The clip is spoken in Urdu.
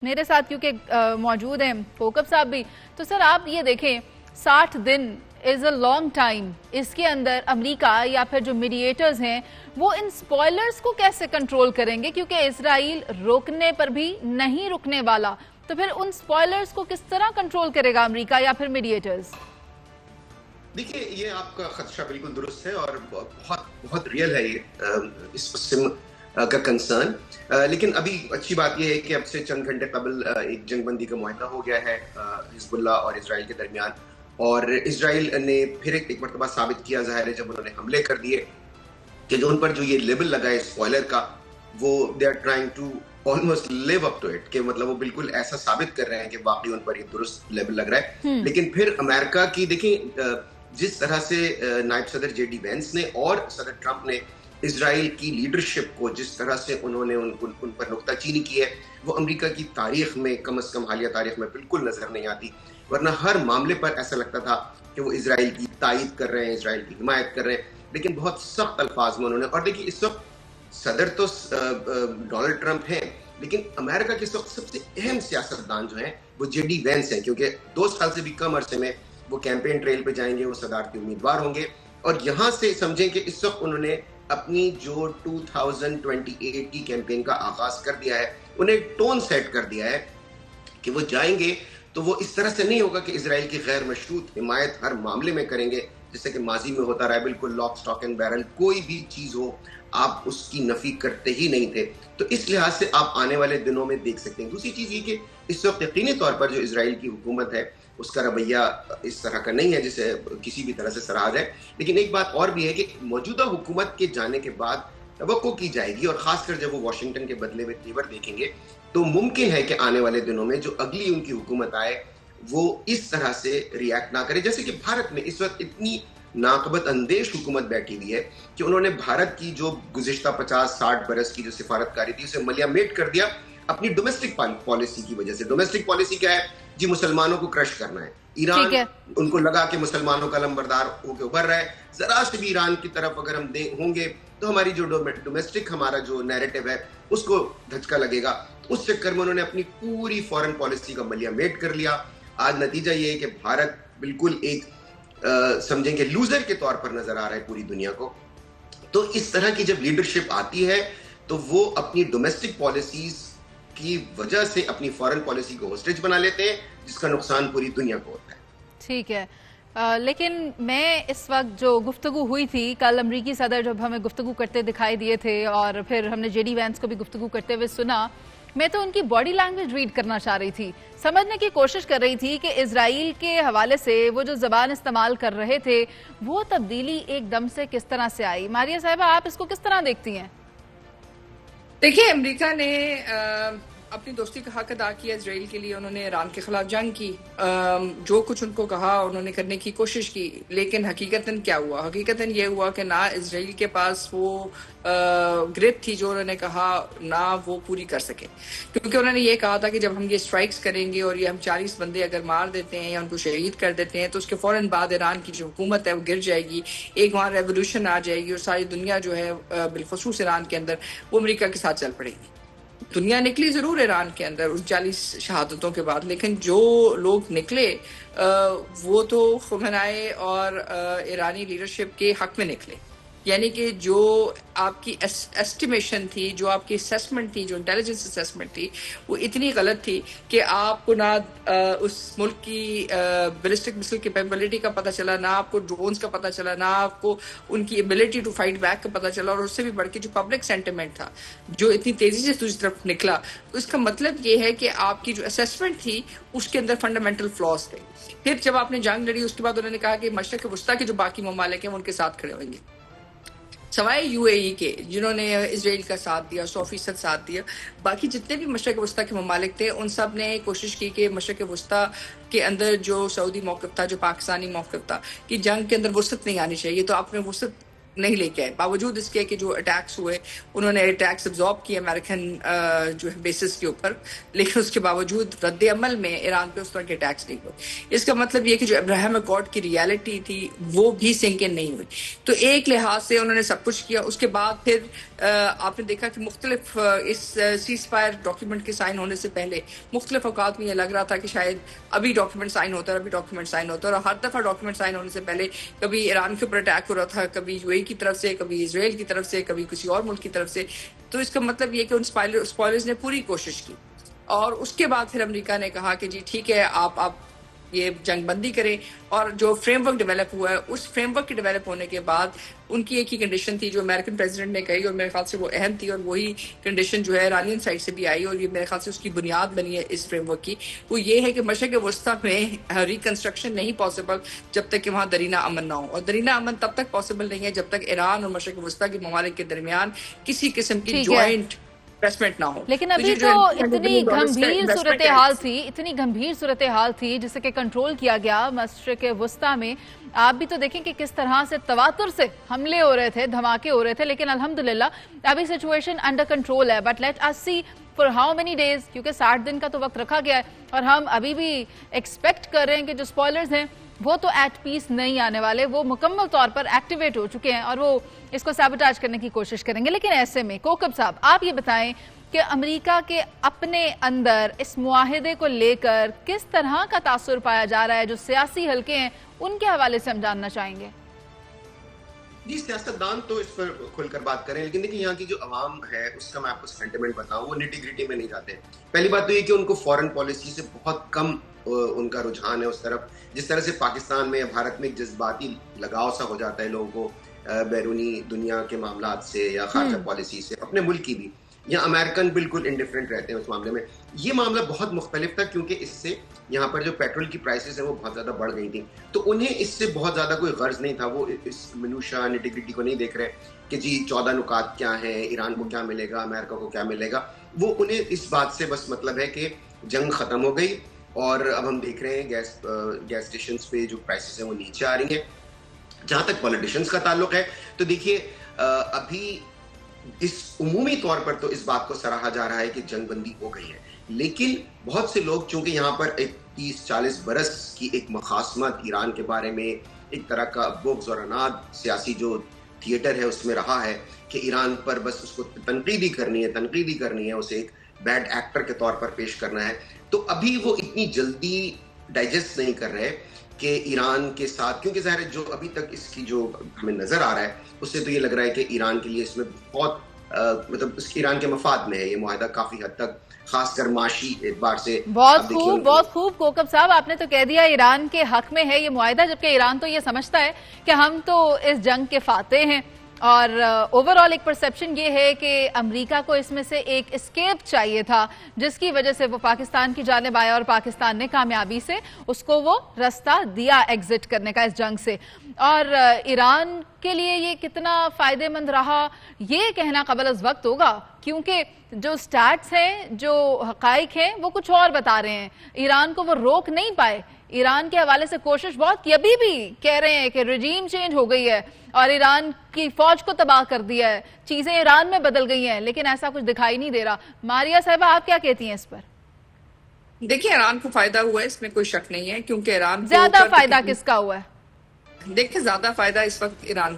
میرے ساتھ کیونکہ موجود ہیں کوکب صاحب بھی. تو سر آپ یہ دیکھیں 60 دن از اے لانگ ٹائم. اس کے اندر امریکہ یا پھر جو میڈیٹرز ہیں وہ ان سپوائلرز کو کیسے کنٹرول کریں گے، کیونکہ اسرائیل روکنے پر بھی نہیں رکنے والا. تو پھر ان سپوائلرز کو کس طرح کنٹرول کرے گا امریکہ یا پھر میڈیٹرز؟ دیکھیے یہ آپ کا خدشہ بالکل درست ہے اور بہت ریئل ہے یہ اس قسم کا کنسرن. لیکن ابھی اچھی بات یہ ہے کہ اب سے چند گھنٹے قبل ایک جنگ بندی کا معاہدہ ہو گیا ہے حزب اللہ اور اسرائیل کے درمیان، اور اسرائیل نے پھر ایک مرتبہ ثابت کیا، ظاہر ہے جب انہوں نے حملے کر دیے، کہ جو ان پر جو یہ لیبل لگا ہے اسپوائلر کا، وہ they are trying to almost live up to it, کہ مطلب وہ بالکل ایسا ثابت کر رہے ہیں کہ واقعی ان پر یہ درست لیبل لگ رہا ہے. لیکن پھر امریکہ کی دیکھیں جس طرح سے نائب صدر جے ڈی وینس نے اور صدر ٹرمپ نے اسرائیل کی لیڈرشپ کو جس طرح سے انہوں نے ان پر نکتہ چینی کی ہے، وہ امریکہ کی تاریخ میں کم از کم حالیہ تاریخ میں بالکل نظر نہیں آتی. ورنہ ہر معاملے پر ایسا لگتا تھا کہ وہ اسرائیل کی تائید کر رہے ہیں، اسرائیل کی حمایت کر رہے ہیں، لیکن بہت سخت الفاظ میں انہوں نے. اور دیکھیے اس وقت صدر تو ڈونلڈ ٹرمپ ہیں، لیکن امریکہ کے سب سے اہم سیاستدان جو ہیں وہ جے ڈی وینس ہیں، کیونکہ 2 سال سے بھی کم عرصے میں وہ کیمپین ٹریل پہ جائیں گے، وہ صدارتی امیدوار ہوں گے. اور یہاں سے سمجھیں کہ اس وقت انہوں نے اپنی جو 2028 کی کیمپین کا آغاز کر دیا ہے، انہیں ٹون سیٹ کر دیا ہے کہ وہ جائیں گے تو وہ اس طرح سے نہیں ہوگا کہ اسرائیل کی غیر مشروط حمایت ہر معاملے میں کریں گے جیسے کہ ماضی میں ہوتا رہا ہے. بالکل لاک سٹاک اینڈ بیرل، کوئی بھی چیز ہو آپ اس کی نفی کرتے ہی نہیں تھے. تو اس لحاظ سے آپ آنے والے دنوں میں دیکھ سکتے ہیں. دوسری چیز یہ کہ اس وقت یقینی طور پر جو اسرائیل کی حکومت ہے اس کا رویہ اس طرح کا نہیں ہے جسے کسی بھی طرح سے سراہا جائے. لیکن ایک بات اور بھی ہے کہ موجودہ حکومت کے جانے کے بعد توقع کی جائے گی، اور خاص کر جب وہ واشنگٹن کے بدلے میں تیور دیکھیں گے، تو ممکن ہے کہ آنے والے دنوں میں جو اگلی ان کی حکومت آئے وہ اس طرح سے ریاکٹ نہ کرے. جیسے کہ بھارت میں اس وقت اتنی ناقبت اندیش حکومت بیٹھی ہوئی ہے کہ انہوں نے بھارت کی جو گزشتہ 50-60 برس کی جو سفارتکاری تھی اسے ملیا میٹ کر دیا اپنی ڈومیسٹک پالیسی کی وجہ سے. ڈومیسٹک پالیسی کیا ہے جی؟ مسلمانوں کو کرش کرنا ہے. ایران ان کو لگا کہ مسلمانوں کا لمبردار ہو کے ابھر رہا ہے، ذرا سے بھی ایران کی طرف اگر ہم ہوں گے تو ہماری جو ڈومیسٹک ہمارا جو نیریٹو ہے اس کو دھچکا لگے گا. اس چکر میں انہوں نے اپنی پوری فورن پالیسی کا ملیا میٹ کر لیا. آج نتیجہ یہ ہے کہ بھارت بالکل ایک سمجھیں کہ لوزر کے طور پر نظر آ رہا ہے پوری دنیا کو. تو اس طرح کی جب لیڈرشپ آتی ہے تو وہ اپنی ڈومیسٹک پالیسیز کی وجہ سے اپنی فارن پالیسی کو ہوسٹیج بنا لیتے ہیں، جس کا نقصان پوری دنیا کو ہوتا ہے. ٹھیک ہے، لیکن میں اس وقت جو گفتگو ہوئی تھی کل، امریکی صدر جب ہمیں گفتگو کرتے دکھائی دیے تھے اور پھر ہم نے جے ڈی وینس کو بھی گفتگو کرتے ہوئے سنا، میں تو ان کی باڈی لینگویج ریڈ کرنا چاہ رہی تھی، سمجھنے کی کوشش کر رہی تھی کہ اسرائیل کے حوالے سے وہ جو زبان استعمال کر رہے تھے وہ تبدیلی ایک دم سے کس طرح سے آئی. ماریہ صاحبہ آپ اس کو کس طرح دیکھتی ہیں؟ دیکھیے امریکہ نے اپنی دوستی کا حق ادا کیا اسرائیل کے لیے. انہوں نے ایران کے خلاف جنگ کی، جو کچھ ان کو کہا انہوں نے کرنے کی کوشش کی، لیکن حقیقتاً کیا ہوا؟ حقیقتاً یہ ہوا کہ نہ اسرائیل کے پاس وہ گرپ تھی جو انہوں نے کہا، نہ وہ پوری کر سکے. کیونکہ انہوں نے یہ کہا تھا کہ جب ہم یہ اسٹرائکس کریں گے اور یہ ہم 40 بندے اگر مار دیتے ہیں یا ان کو شہید کر دیتے ہیں تو اس کے فوراً بعد ایران کی جو حکومت ہے وہ گر جائے گی، ایک وہاں ریولوشن آ جائے گی اور ساری دنیا جو ہے بالخصوص ایران کے اندر وہ امریکہ کے ساتھ چل پڑے گی. دنیا نکلی ضرور ایران کے اندر اس 40 شہادتوں کے بعد، لیکن جو لوگ نکلے وہ تو خمینائی اور ایرانی لیڈرشپ کے حق میں نکلے. یعنی کہ جو آپ کی ایسٹیمیشن تھی، جو آپ کی اسیسمنٹ تھی، جو انٹیلیجنس اسیسمنٹ تھی، وہ اتنی غلط تھی کہ آپ کو نہ اس ملک کی بیلسٹک مسل کیپیبلٹی کا پتہ چلا، نہ آپ کو ڈرونز کا پتہ چلا، نہ آپ کو ان کی ایبلٹی ٹو فائٹ بیک کا پتہ چلا. اور اس سے بھی بڑھ کے جو پبلک سینٹیمنٹ تھا جو اتنی تیزی سے دوسری طرف نکلا، اس کا مطلب یہ ہے کہ آپ کی جو اسیسمنٹ تھی اس کے اندر فنڈامنٹل فلاز تھے. پھر جب آپ نے جنگ لڑی اس کے بعد انہوں نے کہا کہ مشرق وسطیٰ کے جو باقی ممالک ہیں وہ ان کے ساتھ کھڑے ہوئیں گے، سوائے یو اے ای کے جنہوں نے اسرائیل کا ساتھ دیا، 100% ساتھ دیا. باقی جتنے بھی مشرق وسطیٰ کے ممالک تھے ان سب نے کوشش کی کہ مشرق وسطیٰ کے اندر جو سعودی موقف تھا، جو پاکستانی موقف تھا، کہ جنگ کے اندر وسعت نہیں آنی چاہیے. تو آپ نے وسعت نہیں لے کے آئے، باوجود اس کے کہ جو اٹیکس ہوئے انہوں نے اٹیکس ابزارب کیے امریکن جو ہے بیسس کے اوپر، لیکن اس کے باوجود رد عمل میں ایران پہ اس طرح کے اٹیکس نہیں ہوئے. اس کا مطلب یہ کہ جو ابراہیم اکارڈ کی ریالٹی تھی وہ بھی سنک ان نہیں ہوئی. تو ایک لحاظ سے انہوں نے سب کچھ کیا. اس کے بعد پھر آپ نے دیکھا کہ مختلف اس سیز فائر ڈاکیومنٹ کے سائن ہونے سے پہلے مختلف اوقات میں یہ لگ رہا تھا کہ شاید ابھی ڈاکیومنٹ سائن ہوتا ہے، ابھی ڈاکیومنٹ سائن ہوتا ہے، اور ہر دفعہ ڈاکیومنٹ سائن ہونے سے پہلے کبھی ایران کے اوپر اٹیک ہو رہا تھا، کبھی یو اے کی طرف سے، کبھی اسرائیل کی طرف سے، کبھی کسی اور ملک کی طرف سے. تو اس کا مطلب یہ کہ ان اسپوائلرز نے پوری کوشش کی. اور اس کے بعد پھر امریکہ نے کہا کہ جی ٹھیک ہے، آپ یہ جنگ بندی کریں. اور جو فریم ورک ڈیولپ ہوا ہے، اس فریم ورک کے ڈیولپ ہونے کے بعد ان کی ایک ہی کنڈیشن تھی جو امریکن پریزیڈنٹ نے کہی، اور میرے خیال سے وہ اہم تھی، اور وہی کنڈیشن جو ہے ایرانین سائڈ سے بھی آئی، اور یہ میرے خیال سے اس کی بنیاد بنی ہے اس فریم ورک کی. وہ یہ ہے کہ مشرق وسطیٰ میں ریکنسٹرکشن نہیں پاسبل جب تک کہ وہاں درینہ امن نہ ہو، اور درینہ امن تب تک پاسبل نہیں ہے جب تک ایران اور مشرق وسطیٰ کے ممالک کے درمیان کسی قسم کی جوائنٹ انویسٹمنٹ نہ ہو. لیکن ابھی تو اتنی گمبھیر صورتحال تھی جسے کہ کنٹرول کیا گیا مشرق وسطیٰ میں. آپ بھی تو دیکھیں کہ کس طرح سے تواتر سے حملے ہو رہے تھے، دھماکے ہو رہے تھے، لیکن الحمدللہ ابھی سچویشن انڈر کنٹرول ہے. But let us see for how many days, کیونکہ 60 دن کا تو وقت رکھا گیا ہے، اور ہم ابھی بھی ایکسپیکٹ کر رہے ہیں کہ جو اسپوائلرز ہیں وہ تو ایٹ پیس نہیں آنے والے، وہ مکمل طور پر ایکٹیویٹ ہو چکے ہیں اور وہ اس کو سیبوٹاج کرنے کی کوشش کریں گے. لیکن ایسے میں کوکب صاحب آپ یہ بتائیں کہ امریکہ کے اپنے اندر اس معاہدے کو لے کر کس طرح کا تاثر پایا جا رہا ہے؟ جو سیاسی حلقے ہیں ان کے حوالے سے ہم جاننا چاہیں گے. جی سیاستدان تو اس پر کھل کر بات کریں، لیکن دیکھیں یہاں کی جو عوام ہے اس کا میں آپ کو سینٹیمنٹ بتاؤں، وہ نیٹی گریٹی میں نہیں جاتے. پہلی بات تو یہ کہ ان کو فورن پالیسی سے بہت کم ان کا رجحان ہے اس طرف. جس طرح سے پاکستان میں یا بھارت میں ایک جذباتی لگاؤ سا ہو جاتا ہے لوگوں کو بیرونی دنیا کے معاملات سے یا خارجہ پالیسی سے، اپنے ملک کی بھی. یا امریکن بالکل انڈیفرنٹ رہتے ہیں اس معاملے میں. یہ معاملہ بہت مختلف تھا کیونکہ اس سے یہاں پر جو پیٹرول کی پرائسز ہیں وہ بہت زیادہ بڑھ گئی تھیں، تو انہیں اس سے بہت زیادہ کوئی غرض نہیں تھا. وہ اس منوشا نیٹیگریٹی کو نہیں دیکھ رہے کہ جی 14 نکات کیا ہیں، ایران کو کیا ملے گا، امریکہ کو کیا ملے گا. وہ انہیں اس بات سے بس مطلب ہے کہ جنگ ختم ہو گئی، اور اب ہم دیکھ رہے ہیں گیس اسٹیشنز پہ جو پرائسز ہیں وہ نیچے آ رہی ہیں. جہاں تک پولیٹیشنز کا تعلق ہے تو دیکھیے ابھی اس عمومی طور پر تو اس بات کو سراہا جا رہا ہے کہ جنگ بندی ہو گئی ہے، لیکن بہت سے لوگ چونکہ یہاں پر ایک 30-40 برس کی ایک مخاصمت ایران کے بارے میں، ایک طرح کا بغض اور عناد سیاسی جو تھیٹر ہے اس میں رہا ہے کہ ایران پر بس اس کو تنقیدی کرنی ہے، اسے ایک بیڈ ایکٹر کے طور پر پیش کرنا ہے. تو ابھی وہ اتنی جلدی ڈائجسٹ نہیں کر رہے کہ ایران کے ساتھ، کیونکہ ظاہر ہے جو ابھی تک اس کی جو ہمیں نظر آ رہا ہے اس سے تو یہ لگ رہا ہے کہ ایران کے لیے اس میں بہت مطلب اس کی ایران کے مفاد میں ہے یہ معاہدہ کافی حد تک، خاص کر معاشی اعتبار سے. بہت خوب کوکب صاحب، آپ نے تو کہہ دیا ایران کے حق میں ہے یہ معاہدہ، جبکہ ایران تو یہ سمجھتا ہے کہ ہم تو اس جنگ کے فاتح ہیں. اور اوور آل ایک پرسیپشن یہ ہے کہ امریکہ کو اس میں سے ایک اسکیپ چاہیے تھا، جس کی وجہ سے وہ پاکستان کی جانب آیا، اور پاکستان نے کامیابی سے اس کو وہ رستہ دیا ایگزٹ کرنے کا اس جنگ سے. اور ایران کے لیے یہ کتنا فائدہ مند رہا یہ کہنا قبل از وقت ہوگا، کیونکہ جو سٹیٹس ہیں، جو حقائق ہیں وہ کچھ اور بتا رہے ہیں. ایران کو وہ روک نہیں پائے. ایران کے حوالے سے کوشش بہت کی، ابھی بھی کہہ رہے ہیں کہ رجیم چینج ہو گئی ہے اور ایران کی فوج کو تباہ کر دیا ہے، چیزیں ایران میں بدل گئی ہیں، لیکن ایسا کچھ دکھائی نہیں دے رہا. ماریا صاحبہ آپ کیا کہتی ہیں اس پر؟ دیکھیں ایران کو فائدہ ہوا ہے، اس میں کوئی شک نہیں ہے، کیونکہ ایران زیادہ فائدہ کس کا ہوا ہے؟ دیکھیں زیادہ فائدہ اس وقت ایران